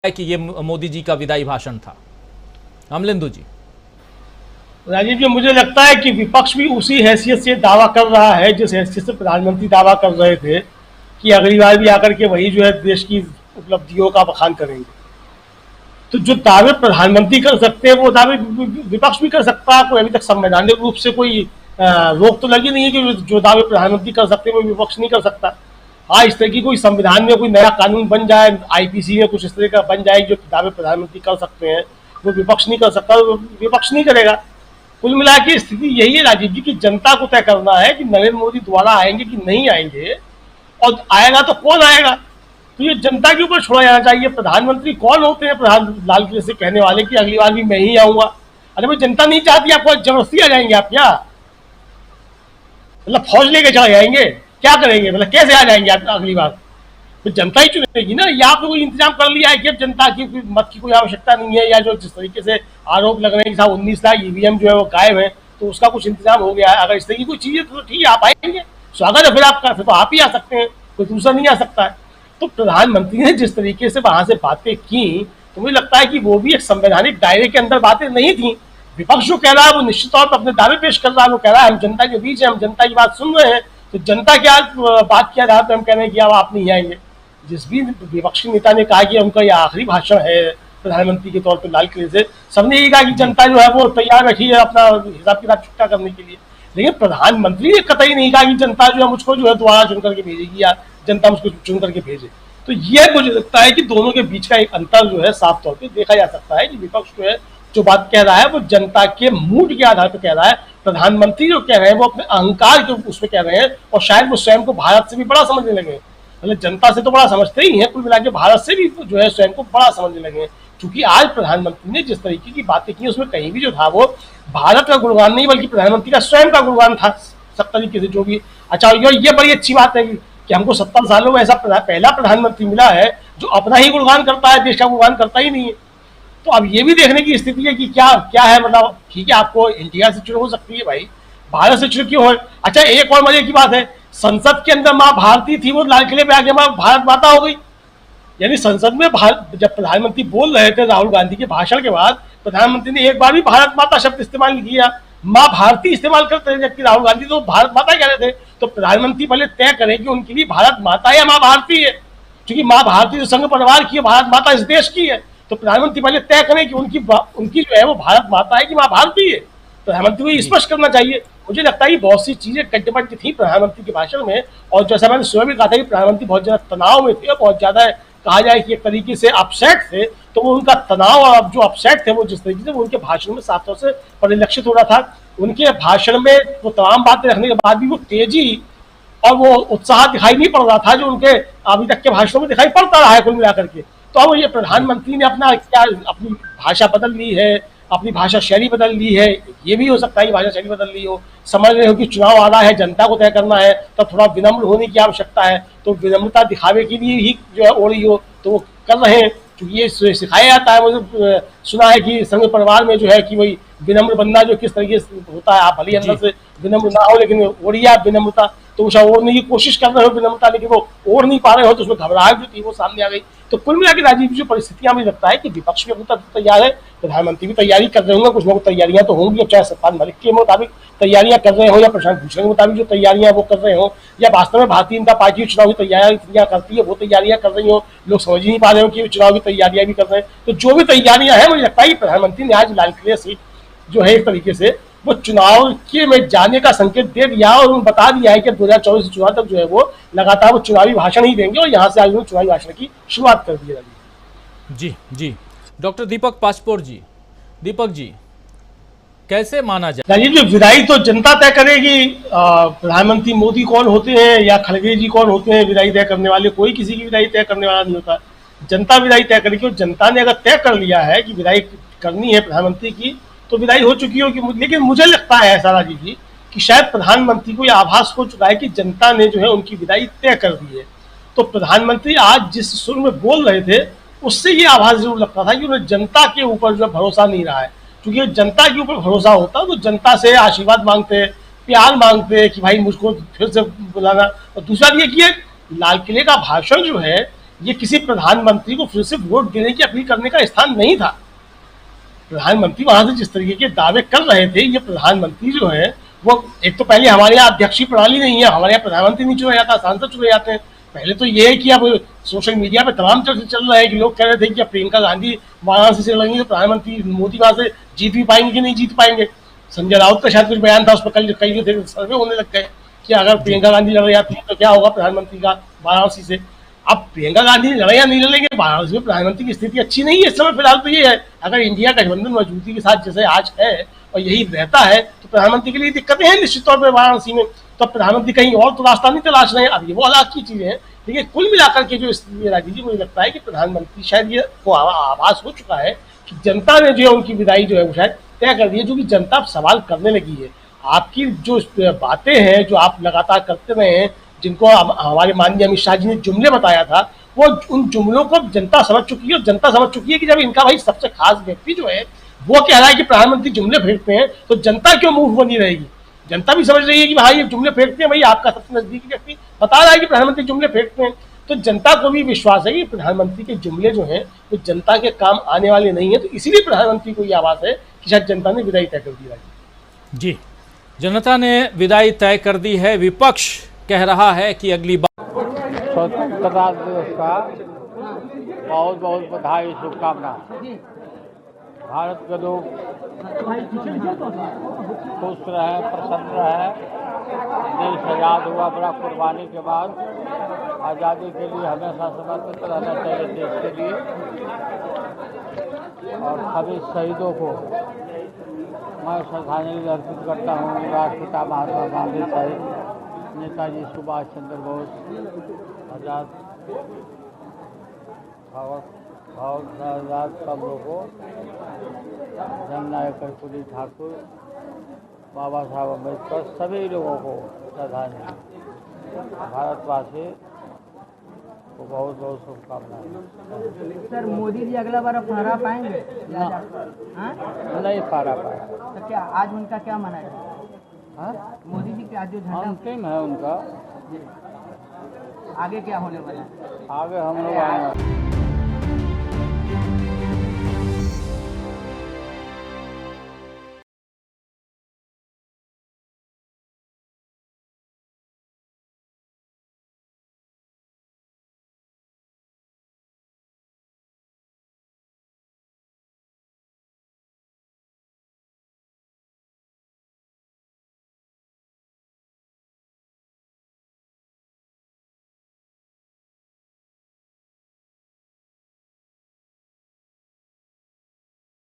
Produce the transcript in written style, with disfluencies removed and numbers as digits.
है कि ये मोदी जी का विदाई भाषण था। अमलेंदु जी। राजीव जी, मुझे लगता है कि विपक्ष भी उसी हैसियत से दावा कर रहा है जिस हैसियत से प्रधानमंत्री दावा कर रहे थे कि अगली बार भी आकर के वही जो है देश की उपलब्धियों का बखान करेंगे। तो जो दावे प्रधानमंत्री कर सकते हैं वो दावे विपक्ष भी कर सकता है। कोई अभी तक संवैधानिक रूप से कोई रोक तो लगी नहीं है कि जो दावे प्रधानमंत्री कर सकते हैं वो विपक्ष नहीं कर सकता। हाँ, इस तरह की कोई संविधान में कोई नया कानून बन जाए, आईपीसी में कुछ इस तरह का बन जाए जो दावे प्रधानमंत्री कर सकते हैं वो विपक्ष नहीं कर सकता, वो विपक्ष नहीं करेगा। कुल मिला के स्थिति यही है राजीव जी की जनता को तय करना है कि नरेंद्र मोदी दोबारा आएंगे कि नहीं आएंगे, और आएगा तो कौन आएगा, तो ये जनता के ऊपर छोड़ा जाना चाहिए। प्रधानमंत्री कौन होते हैं प्रधान लाल किले से कहने वाले कि अगली बार भी मैं ही आऊंगा? अरे भाई, जनता नहीं चाहती, आपको जबरदस्ती आ जाएंगे आप क्या? मतलब फौज लेके चले जाएंगे? क्या करेंगे, मतलब कैसे आ जाएंगे आप अगली बार? तो जनता ही चुनेगी ना। या आपने कोई इंतजाम कर लिया है कि अब जनता की मत की कोई आवश्यकता नहीं है, या जो जिस तरीके से आरोप लग रहे हैं कि साहब 19 लाख ईवीएम जो है वो गायब है, तो उसका कुछ इंतजाम हो गया है? अगर इस तरह की कोई चीज है तो ठीक है, आप आएंगे, स्वागत है फिर आपका, फिर तो आप ही आ सकते हैं, कोई दूसरा नहीं आ सकता है। तो प्रधानमंत्री ने जिस तरीके से वहां से बातें की, तो मुझे लगता है कि वो भी एक संवैधानिक दायरे के अंदर बातें नहीं थी। विपक्ष जो कह रहा है वो निश्चित तौर पर अपने दावे पेश कर रहा है, वो कह रहा है हम जनता के बीच है, हम जनता की बात सुन रहे हैं। तो जनता क्या बात के आधार पर हम कह रहे हैं कि अब आप नहीं आएंगे? जिस भी विपक्षी नेता ने कहा कि उनका यह आखिरी भाषण है प्रधानमंत्री के तौर पर लाल किले से, सबने यही कहा कि जनता जो है वो तैयार बैठी है अपना हिसाब किताब चुकता करने के लिए। लेकिन प्रधानमंत्री ने कतई नहीं कहा कि जनता जो है मुझको जो है दोबारा चुन करके भेजेगी या जनता मुझको चुन करके भेजे। तो ये मुझे लगता है कि दोनों के बीच का एक अंतर जो है साफ तौर पर देखा जा सकता है कि विपक्ष जो है जो बात कह रहा है वो जनता के मूड के आधार पर कह रहा है। प्रधानमंत्री जो कह रहे हैं वो अपने अहंकार के उसमें कह रहे हैं, और शायद वो स्वयं को भारत से भी बड़ा समझने लगे। मतलब जनता से तो बड़ा समझते ही हैं, कुल मिला के भारत से भी जो है स्वयं को बड़ा समझने लगे। क्योंकि आज प्रधानमंत्री ने जिस तरीके की बातें की उसमें कहीं भी जो था वो भारत का गुणगान नहीं बल्कि प्रधानमंत्री का स्वयं का गुणगान था सब तरीके से जो भी। अच्छा, ये बड़ी अच्छी बात है कि हमको 70 सालों में ऐसा पहला प्रधानमंत्री मिला है जो अपना ही गुणगान करता है, देश का गुणगान करता ही नहीं है। तो अब ये भी देखने की स्थिति है कि क्या क्या है, मतलब ठीक है आपको इंडिया से चुनाव हो सकती है भाई, भारत से चुनाव क्यों हो? अच्छा, एक और मजे की बात है, संसद के अंदर माँ भारती थी, वो लाल किले पे आके माँ भारत माता हो गई। यानी संसद में जब प्रधानमंत्री बोल रहे थे राहुल गांधी के भाषण के बाद, प्रधानमंत्री ने एक बार भी भारत माता शब्द इस्तेमाल नहीं किया, माँ भारती इस्तेमाल करते थे, जबकि राहुल गांधी तो भारत माता कह रहे थे। तो प्रधानमंत्री पहले तय करें कि उनके लिए भारत माता या माँ भारती है, क्योंकि माँ भारती जो संघ परिवार की है, भारत माता इस देश की है। तो प्रधानमंत्री पहले तय करें कि उनकी जो है वो भारत माता है कि माँ भारती है। प्रधानमंत्री को स्पष्ट करना चाहिए। मुझे लगता है कि बहुत सी चीजें कंटेबल थी प्रधानमंत्री के भाषण में, और जैसा मैंने सुबह भी कहा था कि प्रधानमंत्री बहुत ज्यादा तनाव में थे, बहुत ज्यादा कहा जाए कि एक तरीके से अपसेट थे। तो वो उनका तनाव और जो अपसेट थे वो जिस तरीके से वो उनके भाषण में साफ तौर से परिलक्षित हो रहा था। उनके भाषण में वो तमाम बातें रखने के बाद भी वो तेजी और वो उत्साह दिखाई नहीं पड़ रहा था जो उनके अभी तक के भाषणों में दिखाई पड़ता रहा है कुल मिलाकर के। तो अब ये प्रधानमंत्री ने अपनी भाषा बदल ली है, अपनी भाषा शैली बदल ली है। ये भी हो सकता है कि भाषा शैली बदल ली हो, समझ रहे हो कि चुनाव आ रहा है, जनता को तय करना है, तो थोड़ा विनम्र होने की आवश्यकता है। तो विनम्रता दिखावे के लिए ही जो है हो रही हो तो वो कर रहे हैं, क्योंकि ये सिखाया जाता है। मुझे सुना है कि संघ परिवार में जो है कि वही विनम्र बनना जो किस तरीके से होता है, आप भले अंदर से विनम्र ना हो लेकिन ओढ़िए आप विनम्रता। तो उसे ओढ़ने की कोशिश कर रहे हो विनम्रता, लेकिन वो ओढ़ नहीं पा रहे हो, तो उसमें घबराहट जो थी वो सामने आ गई। तो कुल मिला के राजीव जी जो परिस्थितियां मुझे लगता है कि विपक्ष भी अभी तैयार है, प्रधानमंत्री भी तैयारी कर रहे होंगे, कुछ लोग तैयारियां तो होंगी, चाहे सत्तान मलिक के मुताबिक तैयारियां कर रहे हो या प्रशांत भूषण के मुताबिक जो तैयारियां वो कर रहे हो, या वास्तव में भारतीय जनता पार्टी चुनाव की तैयारियां करती है वो तैयारियां कर रही हो, लोग समझ ही नहीं पा रहे हो कि चुनाव की तैयारियां भी कर रहे हैं। तो जो भी तैयारियां हैं मुझे लगता है कि प्रधानमंत्री ने आज लाल किले से जो है एक तरीके से वो चुनाव के में जाने का संकेत दे दिया, और उन्होंने बता दिया है कि 2024 चुनाव तक जो है वो लगातार वो चुनावी भाषण ही देंगे, और यहाँ से आज उन्होंने चुनावी भाषण की शुरुआत कर दी है। जी जी, डॉक्टर दीपक पासपोर्ट जी, दीपक जी कैसे माना जाए? राजीव जी, विदाई तो जनता तय करेगी। प्रधानमंत्री मोदी कौन होते हैं या खड़गे जी कौन होते हैं विदाई तय करने वाले, कोई किसी की विदाई तय करने वाला नहीं होता, जनता विदाई तय करेगी। और जनता ने अगर तय कर लिया है कि विदाई करनी है प्रधानमंत्री की, तो विदाई हो चुकी होगी। लेकिन मुझे लगता है ऐसा राजीव जी कि शायद प्रधानमंत्री को यह आभास हो चुका है कि जनता ने जो है उनकी विदाई तय कर दी है। तो प्रधानमंत्री आज जिस सुर में बोल रहे थे उससे ये आभास जरूर लगता था कि उन्हें जनता के ऊपर जो भरोसा नहीं रहा है, क्योंकि जनता के ऊपर भरोसा होता तो जनता से आशीर्वाद मांगते, प्यार मांगते कि भाई मुझको फिर से बुलाना। और दूसरा ये कि लाल किले का भाषण जो है ये किसी प्रधानमंत्री को फिर से वोट देने की अपील करने का स्थान नहीं था। प्रधानमंत्री वहां से जिस तरीके के दावे कर रहे थे, ये प्रधानमंत्री जो है वो, एक तो पहले हमारे यहाँ अध्यक्षीय प्रणाली नहीं है, हमारे यहाँ प्रधानमंत्री नहीं चुना जाता, सांसद चुने जाते हैं। पहले तो ये है कि अब सोशल मीडिया पे तमाम चर्चा चल रहा है कि लोग कह रहे थे कि अब प्रियंका गांधी वाराणसी से लड़ेंगी तो प्रधानमंत्री मोदी वहां से जीत भी पाएंगे कि नहीं जीत पाएंगे। संजय राउत का शायद कुछ बयान था, उस पर कल कई जो सर्वे होने लग गए कि अगर प्रियंका गांधी लड़ जाती है तो क्या होगा प्रधानमंत्री का वाराणसी से। अब प्रियंका गांधी लड़े या नहीं लड़ेंगे, वाराणसी में प्रधानमंत्री की स्थिति अच्छी नहीं है इस समय। फिलहाल तो ये है, अगर इंडिया का गठबंधन मजबूती के साथ जैसे आज है और यही रहता है तो प्रधानमंत्री के लिए दिक्कतें हैं निश्चित तौर पर वाराणसी में। तो प्रधानमंत्री कहीं और तो रास्ता नहीं तलाश रहे हैं। अब ये वो अलग की चीजें हैं, लेकिन कुल मिलाकर के जो स्थिति है राजीव जी, मुझे लगता है कि प्रधानमंत्री शायद ये को आभास हो चुका है कि जनता ने जो है उनकी विदाई जो है वो शायद तय कर दी है। जो कि जनता अब सवाल करने लगी है, आपकी जो बातें हैं जो आप लगातार करते रहे हैं, जिनको हमारे माननीय अमित शाह जी ने जुमले बताया था, वो उन जुमलों को जनता समझ चुकी है। और जनता समझ चुकी है कि जब इनका भाई सबसे खास व्यक्ति जो है वो कह रहा है कि प्रधानमंत्री जुमले फेंकते हैं, तो जनता क्यों मुंह बनी रहेगी। जनता भी समझ रही है कि भाई ये जुमले फेंकते हैं, भाई आपका सबसे नजदीकी व्यक्ति बता रहा है कि प्रधानमंत्री जुमले फेंकते हैं। तो जनता को भी विश्वास है कि प्रधानमंत्री के जुमले जो हैं वो जनता के काम आने वाले नहीं है। तो इसीलिए प्रधानमंत्री को ये आवाज है कि शायद जनता ने विदाई तय कर दी है। जी, जनता ने विदाई तय कर दी है। विपक्ष कह रहा है कि अगली बार स्वतंत्रता दिवस का बहुत बहुत बधाई, शुभकामना। भारत के लोग खुश रहे, प्रसन्न रहे। देश आज़ाद हुआ बड़ा कुर्बानी के बाद। आज़ादी के लिए हमेशा समर्पित रहना चाहिए देश के लिए। और सभी शहीदों को मैं श्रद्धांजलि अर्पित करता हूँ। राष्ट्रपिता महात्मा गांधी शहीद, नेताजी सुभाष चंद्र बोस, आज़ाद आज़ाद सब लोगों, जननायक कर्पूरी ठाकुर, बाबा साहब अम्बेडकर, सभी लोगों को श्रद्धांजलि। भारतवासी को बहुत बहुत शुभकामनाएं। सर, मोदी जी अगला बार अब हरा पाएंगे? नहीं हरा पाए। तो क्या आज उनका क्या मनाएगा? हाँ, मोदी जी के आज जो झंडा अंतिम है उनका। आगे क्या होने वाला है? आगे हम लोग आए